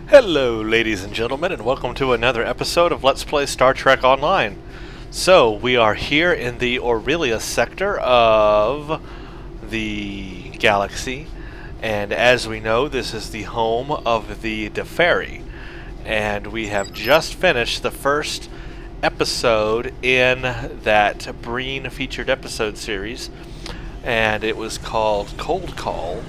Hello, ladies and gentlemen, and welcome to another episode of Let's Play Star Trek Online. So, we are here in the Aurelia sector of the galaxy, and as we know, this is the home of the Deferi, and we have just finished the first episode in that Breen featured episode series, and it was called Cold Call.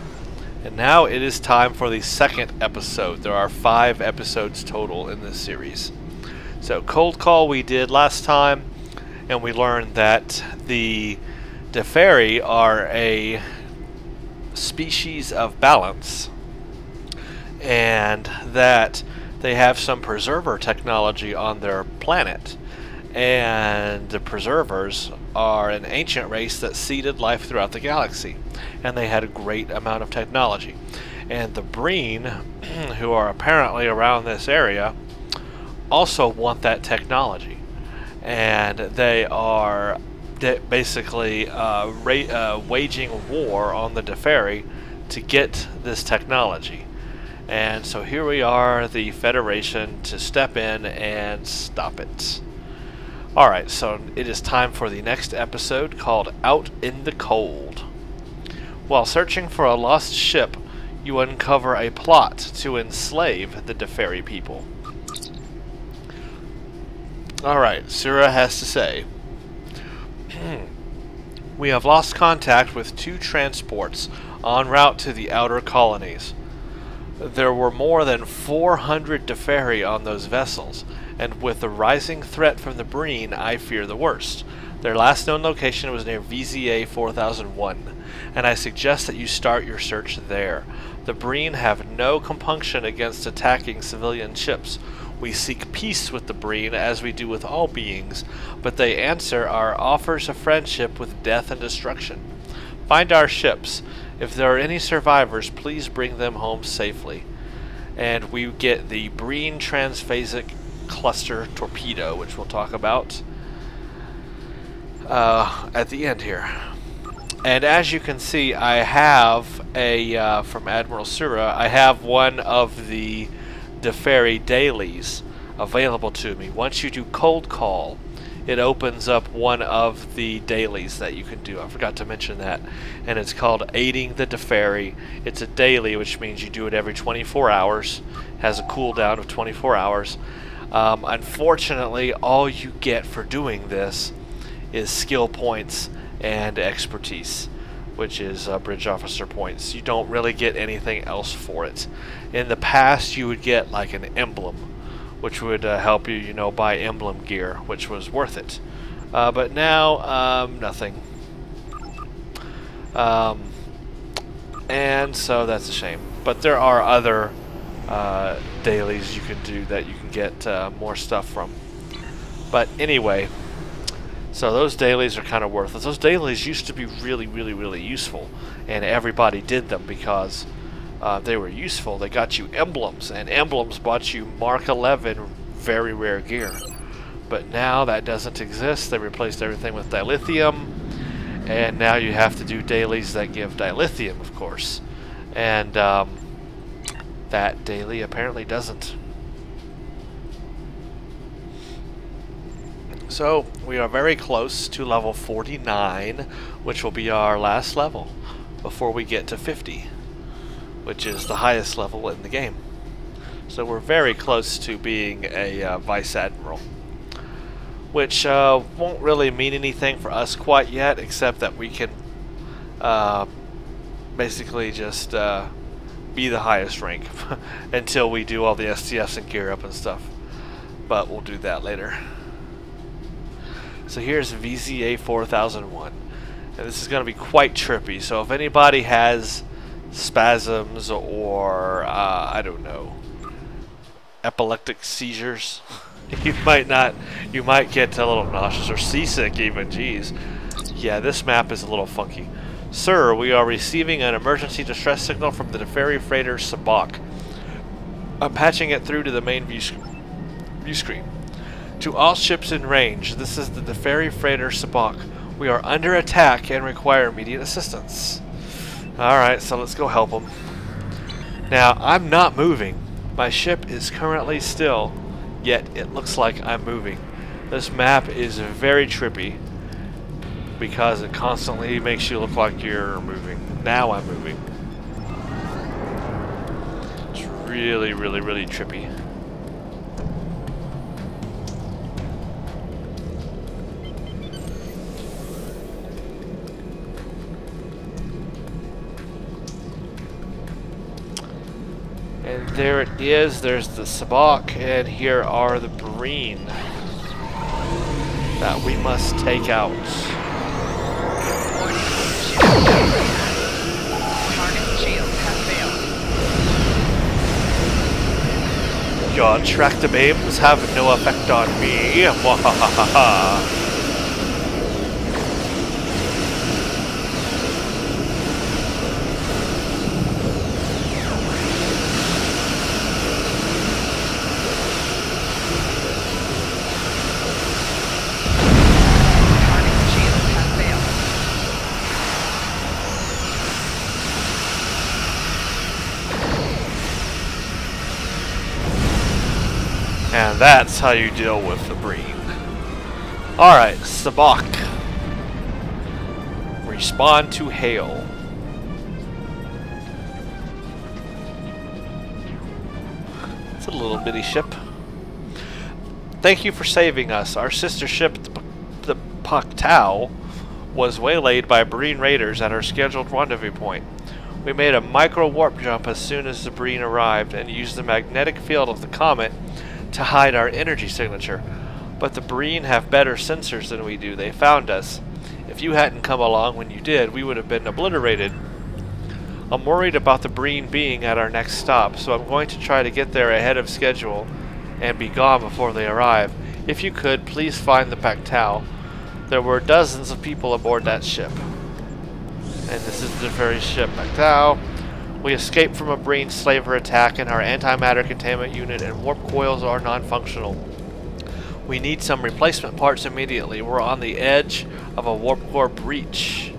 And now it is time for the second episode. There are 5 episodes total in this series. So Cold Call we did last time, and we learned that the Deferi are a species of balance, and that they have some preserver technology on their planet. And the preservers are an ancient race that seeded life throughout the galaxy, and they had a great amount of technology. And the Breen, who are apparently around this area, also want that technology, and they are basically waging a war on the Deferi to get this technology. And so here we are, the Federation, to step in and stop it. Alright, so it is time for the next episode called Out in the Cold. While searching for a lost ship, you uncover a plot to enslave the Deferi people. Alright, Sura has to say, we have lost contact with 2 transports en route to the outer colonies. There were more than 400 Deferi on those vessels, and with the rising threat from the Breen, I fear the worst. Their last known location was near VZA 4001, and I suggest that you start your search there. The Breen have no compunction against attacking civilian ships. We seek peace with the Breen, as we do with all beings, but they answer our offers of friendship with death and destruction. Find our ships. If there are any survivors, please bring them home safely. And we get the Breen transphasic cluster torpedo, which we'll talk about at the end here. And as you can see, I have a from Admiral Sura, I have one of the Deferi dailies available to me. Once you do Cold Call, it opens up one of the dailies that you can do. I forgot to mention that. And it's called Aiding the Deferi. It's a daily, which means you do it every 24 hours. It has a cooldown of 24 hours. Unfortunately, all you get for doing this is skill points and expertise, which is bridge officer points. You don't really get anything else for it. In the past, you would get like an emblem, which would help you, you know, buy emblem gear, which was worth it. But now, nothing. And so that's a shame. But there are other dailies you can do that you can get more stuff from. But anyway, so those dailies are kind of worthless. Those dailies used to be really useful, and everybody did them because they were useful. They got you emblems, and emblems bought you Mark 11 very rare gear. But now that doesn't exist. They replaced everything with dilithium, and now you have to do dailies that give dilithium, of course. And that daily apparently doesn't. So we are very close to level 49, which will be our last level before we get to 50, which is the highest level in the game. So we're very close to being a Vice Admiral, which won't really mean anything for us quite yet, except that we can basically just be the highest rank until we do all the STFs and gear up and stuff. But we'll do that later. So here's VZA 4001, and this is going to be quite trippy. So if anybody has spasms or I don't know, epileptic seizures, you might get a little nauseous or seasick even. Geez, yeah, this map is a little funky. Sir, we are receiving an emergency distress signal from the Deferi freighter Sabak. I'm patching it through to the main view screen. To all ships in range, this is the Deferi freighter Sabak. We are under attack and require immediate assistance. Alright, so let's go help them. Now, I'm not moving. My ship is currently still, yet it looks like I'm moving. This map is very trippy because it constantly makes you look like you're moving. Now I'm moving. It's really, really, really trippy. And there it is, there's the Sabak, and here are the Breen that we must take out. Target shield has failed. Your tractor beams have no effect on me. Mwahahaha. And that's how you deal with the Breen. Alright, Sabak. Respond to hail. It's a little bitty ship. Thank you for saving us. Our sister ship, the Paktau, was waylaid by Breen raiders at our scheduled rendezvous point. We made a micro-warp jump as soon as the Breen arrived and used the magnetic field of the comet to hide our energy signature. But the Breen have better sensors than we do. They found us. If you hadn't come along when you did, we would have been obliterated. I'm worried about the Breen being at our next stop, so I'm going to try to get there ahead of schedule and be gone before they arrive. If you could, please find the Paktau. There were dozens of people aboard that ship. And this is the very ship, Paktau. We escaped from a Breen slaver attack, and our antimatter containment unit and warp coils are non-functional. We need some replacement parts immediately. We're on the edge of a warp core breach.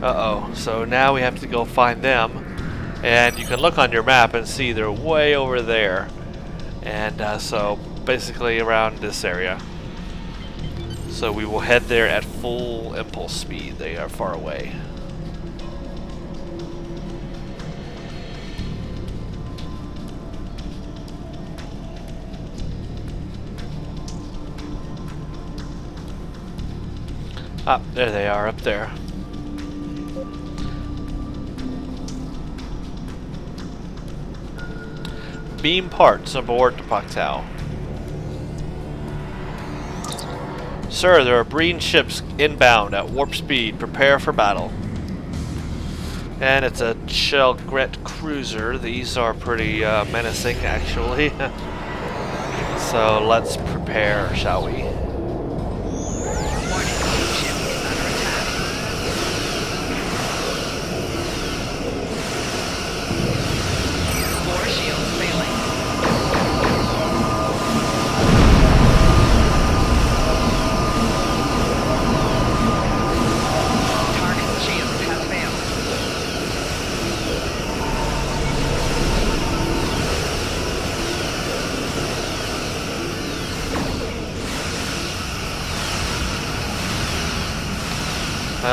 Uh-oh. So now we have to go find them. And you can look on your map and see they're way over there. And so basically around this area. So we will head there at full impulse speed. They are far away. Ah, there they are, up there. Beam parts aboard the Paktau. Sir, there are Breen ships inbound at warp speed. Prepare for battle. And it's a Shellgret cruiser. These are pretty menacing, actually. So let's prepare, shall we?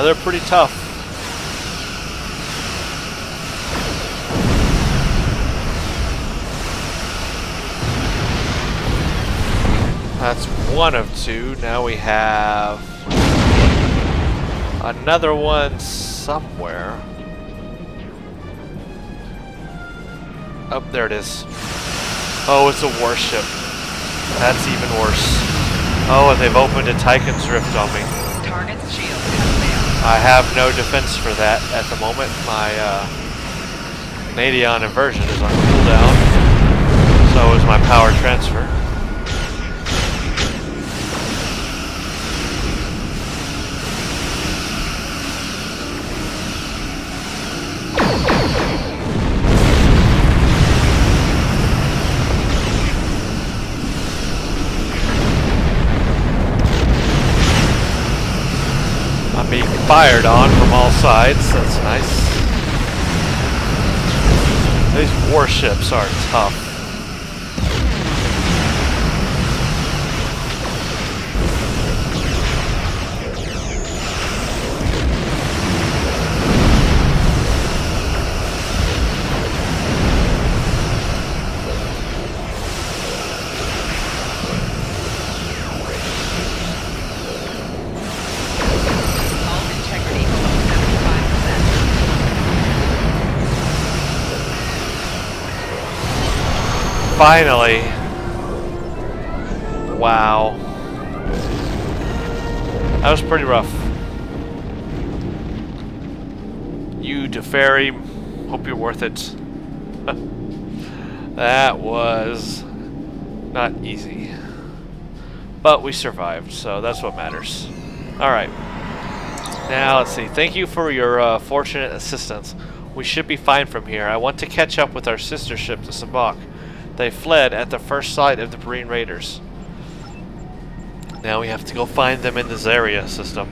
They're pretty tough. That's one of two. Now we have another one somewhere. Oh, there it is. Oh, it's a warship. That's even worse. Oh, and they've opened a Tychon's Rift on me. Target's shield. I have no defense for that at the moment. My Nadion inversion is on cooldown. So is my power transfer. Being fired on from all sides. That's nice. These warships are tough. Finally. Wow. That was pretty rough. You to ferry, hope you're worth it. That was not easy. But we survived, so that's what matters. Alright. Now, let's see. Thank you for your fortunate assistance. We should be fine from here. I want to catch up with our sister ship, the Sabak. They fled at the first sight of the Breen Raiders. Now we have to go find them in the Zarya system.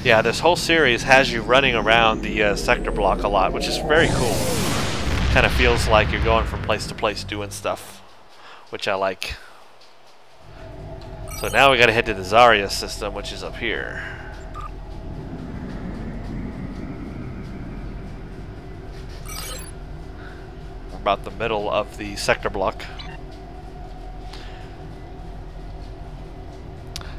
Yeah, this whole series has you running around the sector block a lot, which is very cool. Kind of feels like you're going from place to place doing stuff, which I like. So now we gotta head to the Zarya system, which is up here. We're about the middle of the sector block.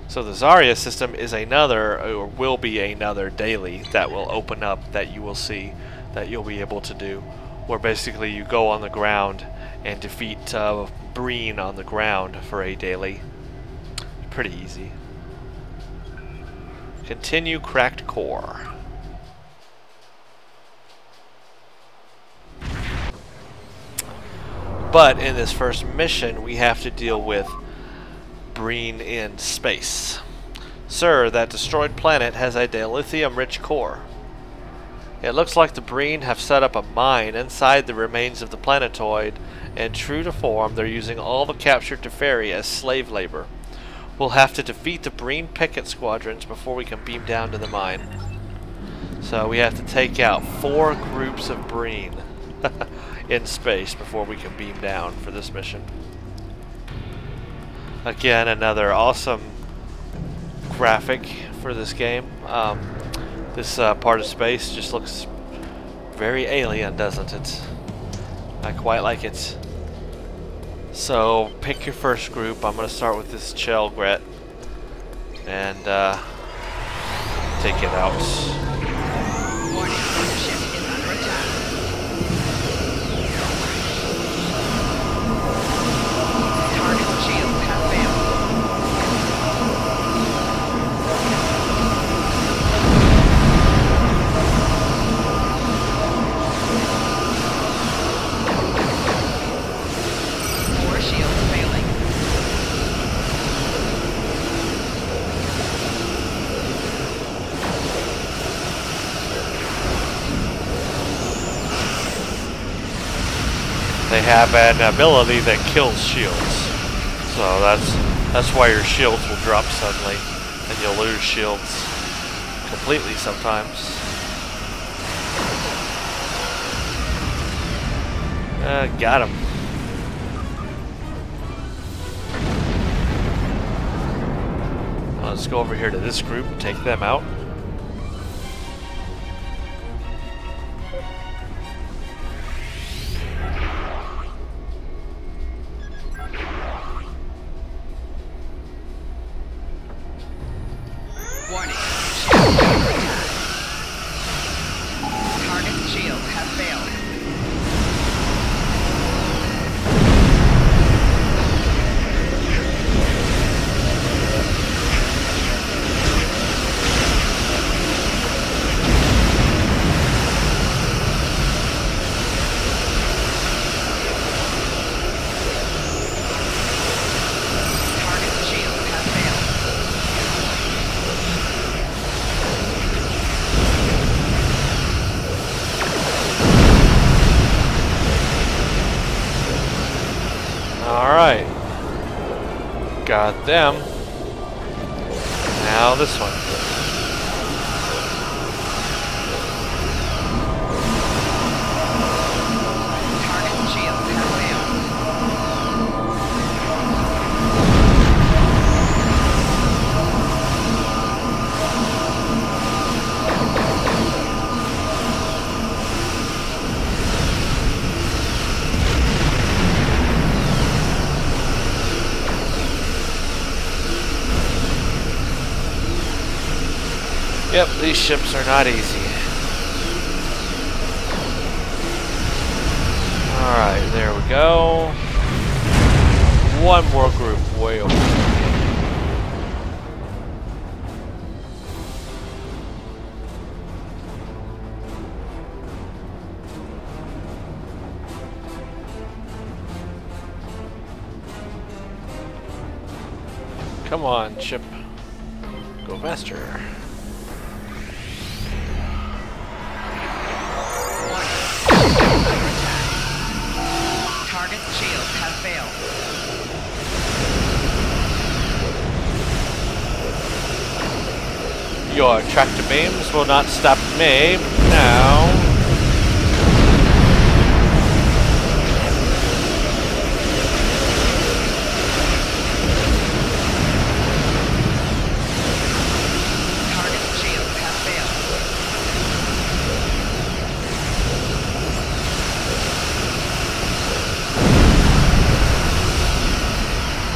So the Zarya system is another, or will be another daily that will open up that you will see, that you'll be able to do, where basically you go on the ground and defeat Breen on the ground for a daily. Pretty easy. Continue cracked core. But in this first mission, we have to deal with Breen in space. Sir, that destroyed planet has a dilithium-rich core. It looks like the Breen have set up a mine inside the remains of the planetoid, and true to form, they're using all the captured Teferi as slave labor. We'll have to defeat the Breen picket squadrons before we can beam down to the mine. So we have to take out 4 groups of Breen in space before we can beam down for this mission. Again, another awesome graphic for this game. This part of space just looks very alien, doesn't it? I quite like it. So, pick your first group. I'm going to start with this Chelgret and take it out. Warning, ship is under attack. Target's shields have failed. More shields failing. They have an ability that kills shields. So that's why your shields will drop suddenly and you'll lose shields completely sometimes. Got him. Let's go over here to this group and take them out. Warning, ship is under attack. Target's shields have failed. Target's shields have failed. Alright. Got them. Now this one. Target's shields have failed. Yep, these ships are not easy. Alright, there we go. one more group way over. Come on, ship. Go faster. Target shields have failed. Your tractor beams will not stop me now.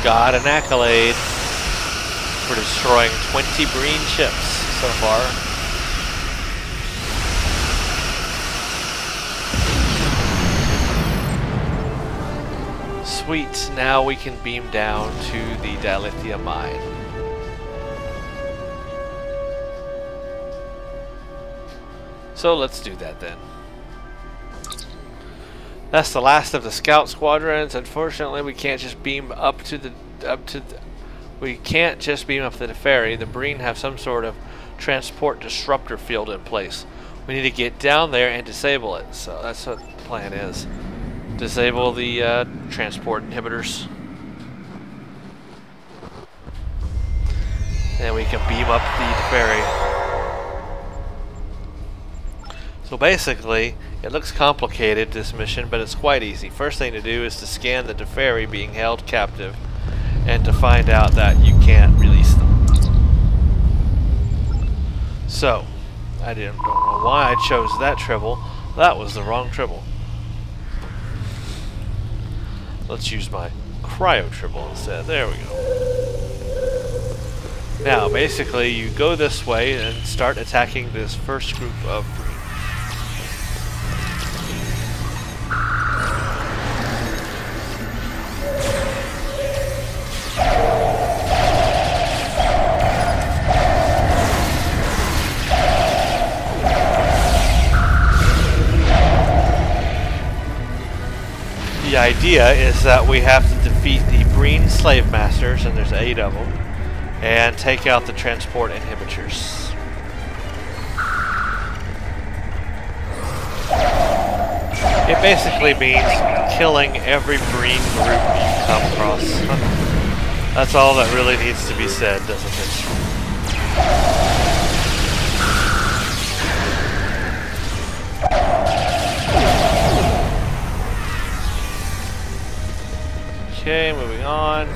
Got an accolade for destroying 20 Breen ships so far. Sweet, now we can beam down to the dilithium mine. So let's do that then. That's the last of the scout squadrons. Unfortunately, we can't just beam up to the we can't just beam up to the ferry. The Breen have some sort of transport disruptor field in place. We need to get down there and disable it. So that's what the plan is. Disable the transport inhibitors. And we can beam up the ferry. So basically, it looks complicated, this mission, but it's quite easy. First thing to do is to scan the ferry being held captive and to find out that you can't release them. So, I don't know why I chose that tribble. That was the wrong tribble. Let's use my cryo tribble instead. There we go. Now, basically, you go this way and start attacking this first group of Breen. The idea is that we have to defeat the Breen slave masters, and there's 8 of them, and take out the transport inhibitors. It basically means killing every Breen group you come across. That's all that really needs to be said, doesn't it? Okay, moving on.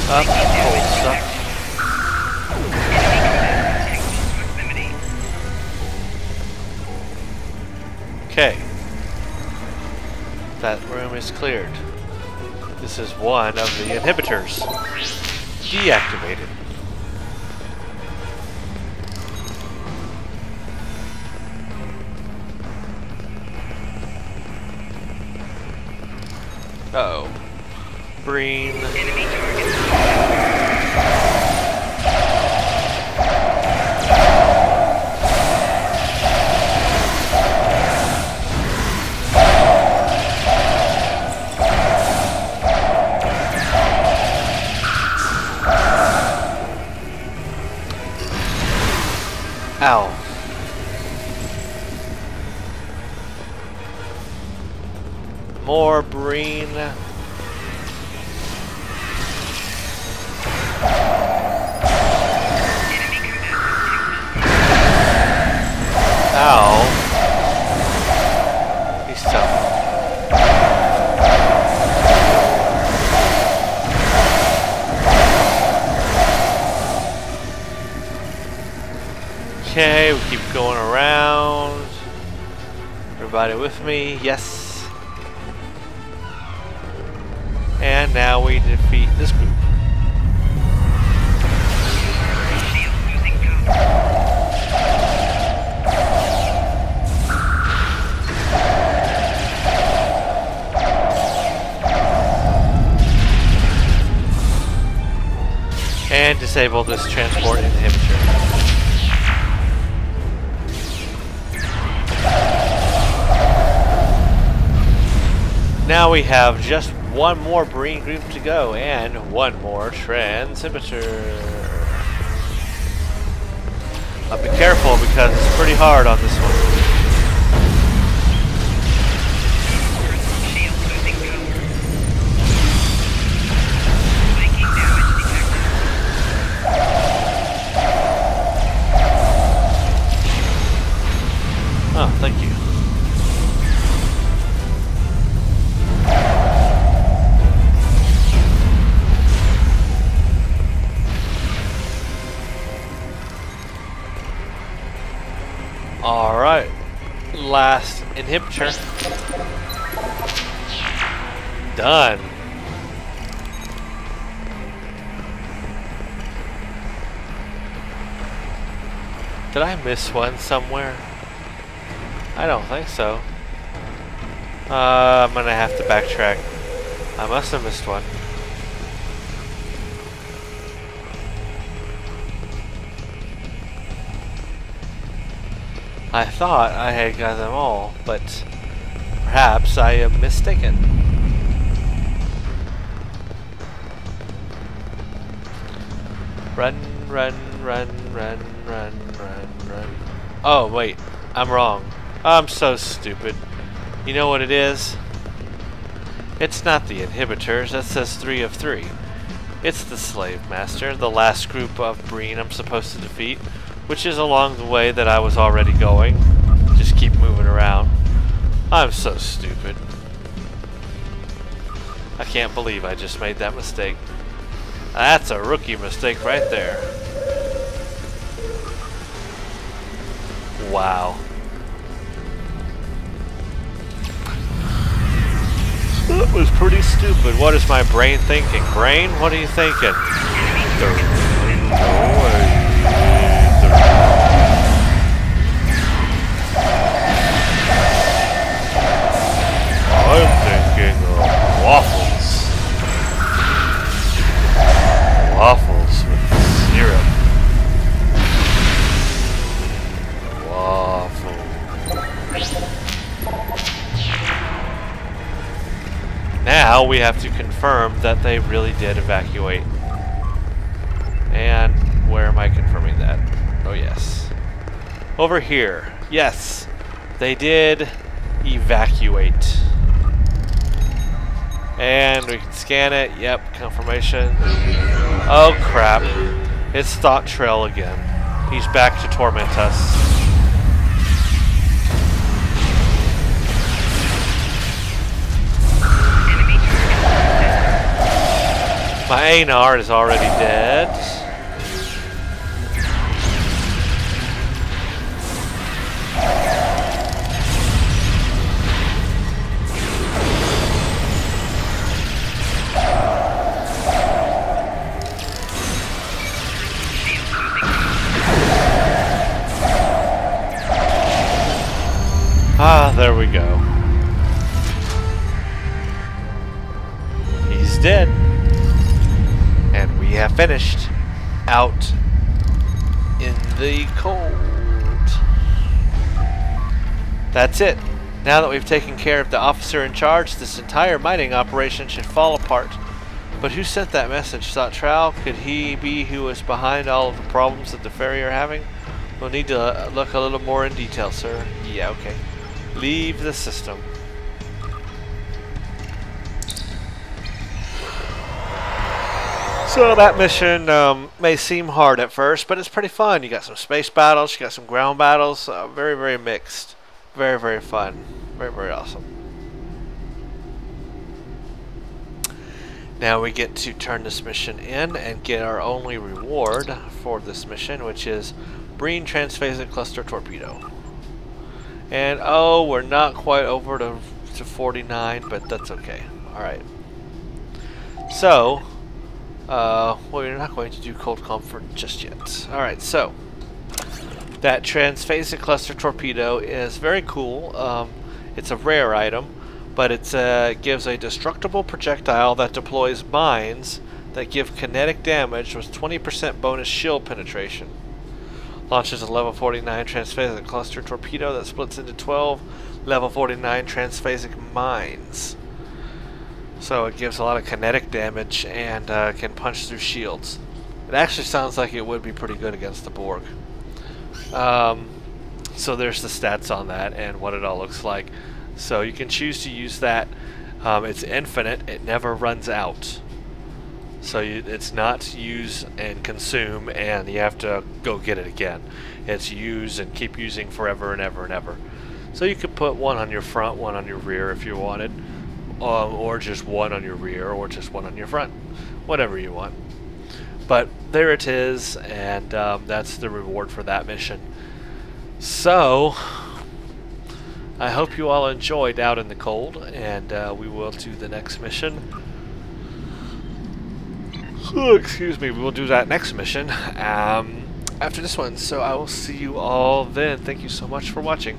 Up, hold stuff. Okay. That room is cleared. This is one of the inhibitors. Deactivated. Uh-oh. Breen. Enemy target. Ow. More Breen. Ow. He's tough. Okay, we keep going around. We're Everybody with me? Yes. And now we defeat this group. And disable this transport inhibitor. Now we have just one more Marine group to go and one more transhibitor. Be careful because it's pretty hard on this one. Oh, thank you. Alright, last inhibitor. Done. Did I miss one somewhere? I don't think so. I'm gonna have to backtrack. I must have missed one. I thought I had got them all, but perhaps I am mistaken. Run, run, run, run, run, run, run. Oh, wait. I'm wrong. I'm so stupid. You know what it is? It's not the inhibitors. That says 3 of 3. It's the Slave Master, the last group of Breen I'm supposed to defeat, which is along the way that I was already going. Just keep moving around. I'm so stupid. I can't believe I just made that mistake. That's a rookie mistake right there. Wow. That was pretty stupid. What is my brain thinking? Brain, what are you thinking? There's no way. I'm thinking of waffles. Waffles with syrup. Waffle. Now we have to confirm that they really did evacuate. And where am I confirming that? Oh yes. Over here. Yes. They did evacuate. And we can scan it. Yep, confirmation. Oh crap. It's Thought Trail again. He's back to torment us. My Anar is already dead. Ah, there we go. He's dead. And we have finished out in the cold. That's it. Now that we've taken care of the officer in charge, this entire mining operation should fall apart. But who sent that message, Thought Trail? Could he be who was behind all of the problems that the ferry are having? We'll need to look a little more in detail, sir. Yeah, okay. Leave the system. So that mission may seem hard at first, but it's pretty fun. You got some space battles, you got some ground battles. Very, very mixed. Very, very fun. Very, very awesome. Now we get to turn this mission in and get our only reward for this mission, which is Breen Transphasic Cluster Torpedo. And oh, we're not quite over to 49, but that's okay. Alright. So, well, we're not going to do cold comfort just yet. Alright, so that transphasic cluster torpedo is very cool. It's a rare item, but it gives a destructible projectile that deploys mines that give kinetic damage with 20% bonus shield penetration. Launches a level 49 transphasic cluster torpedo that splits into 12 level 49 transphasic mines. So it gives a lot of kinetic damage and can punch through shields. It actually sounds like it would be pretty good against the Borg. So there's the stats on that and what it all looks like. So you can choose to use that. It's infinite. It never runs out. So it's not use and consume and you have to go get it again. It's use and keep using forever and ever and ever. So you could put one on your front, one on your rear if you wanted. Or just one on your rear or just one on your front. Whatever you want. But there it is, and that's the reward for that mission. So, I hope you all enjoyed Out in the Cold, and we will do the next mission. Oh, excuse me, we will do that next mission after this one. So I will see you all then. Thank you so much for watching.